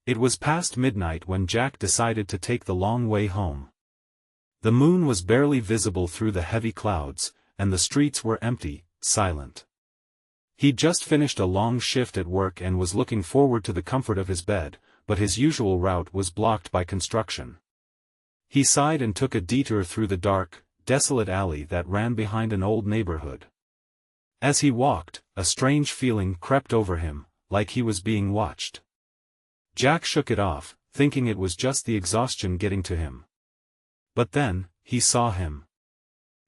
It was past midnight when Jack decided to take the long way home. The moon was barely visible through the heavy clouds, and the streets were empty, silent. He'd just finished a long shift at work and was looking forward to the comfort of his bed, but his usual route was blocked by construction. He sighed and took a detour through the dark, desolate alley that ran behind an old neighborhood. As he walked, a strange feeling crept over him, like he was being watched. Jack shook it off, thinking it was just the exhaustion getting to him. But then, he saw him.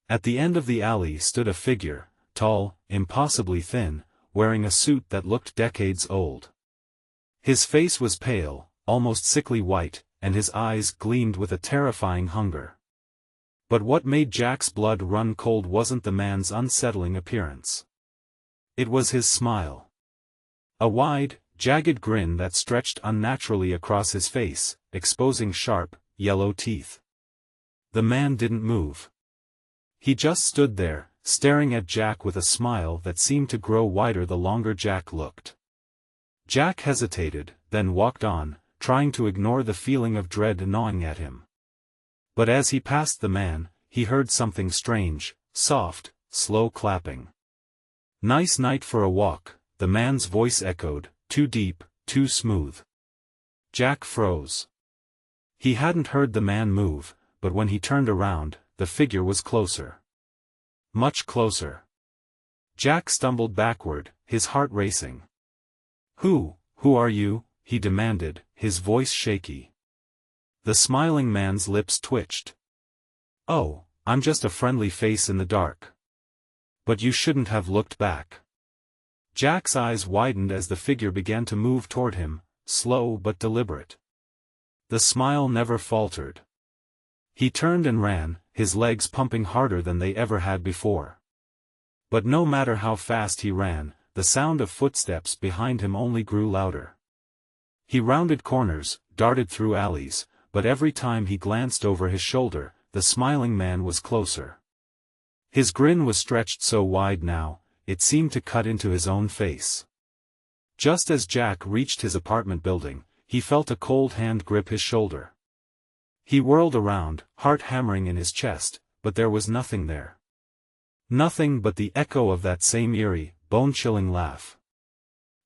At the end of the alley stood a figure, tall, impossibly thin, wearing a suit that looked decades old. His face was pale, almost sickly white, and his eyes gleamed with a terrifying hunger. But what made Jack's blood run cold wasn't the man's unsettling appearance. It was his smile. A wide, jagged grin that stretched unnaturally across his face, exposing sharp, yellow teeth. The man didn't move. He just stood there, staring at Jack with a smile that seemed to grow wider the longer Jack looked. Jack hesitated, then walked on, trying to ignore the feeling of dread gnawing at him. But as he passed the man, he heard something strange, soft, slow clapping. "Nice night for a walk," the man's voice echoed, too deep, too smooth. Jack froze. He hadn't heard the man move, but when he turned around, the figure was closer. Much closer. Jack stumbled backward, his heart racing. Who are you?" he demanded, his voice shaky. The smiling man's lips twitched. "Oh, I'm just a friendly face in the dark. But you shouldn't have looked back." Jack's eyes widened as the figure began to move toward him, slow but deliberate. The smile never faltered. He turned and ran, his legs pumping harder than they ever had before. But no matter how fast he ran, the sound of footsteps behind him only grew louder. He rounded corners, darted through alleys, but every time he glanced over his shoulder, the smiling man was closer. His grin was stretched so wide now, it seemed to cut into his own face. Just as Jack reached his apartment building, he felt a cold hand grip his shoulder. He whirled around, heart hammering in his chest, but there was nothing there. Nothing but the echo of that same eerie, bone-chilling laugh.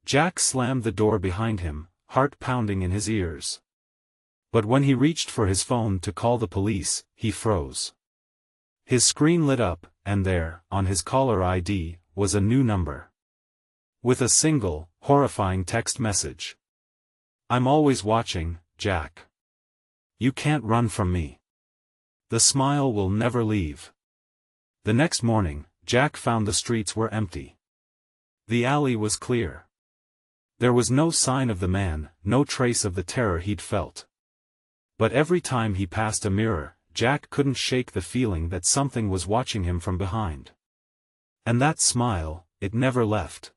Jack slammed the door behind him, heart pounding in his ears. But when he reached for his phone to call the police, he froze. His screen lit up, and there, on his caller ID, was a new number. With a single, horrifying text message. "I'm always watching, Jack. You can't run from me. The smile will never leave." The next morning, Jack found the streets were empty. The alley was clear. There was no sign of the man, no trace of the terror he'd felt. But every time he passed a mirror, Jack couldn't shake the feeling that something was watching him from behind. And that smile, it never left.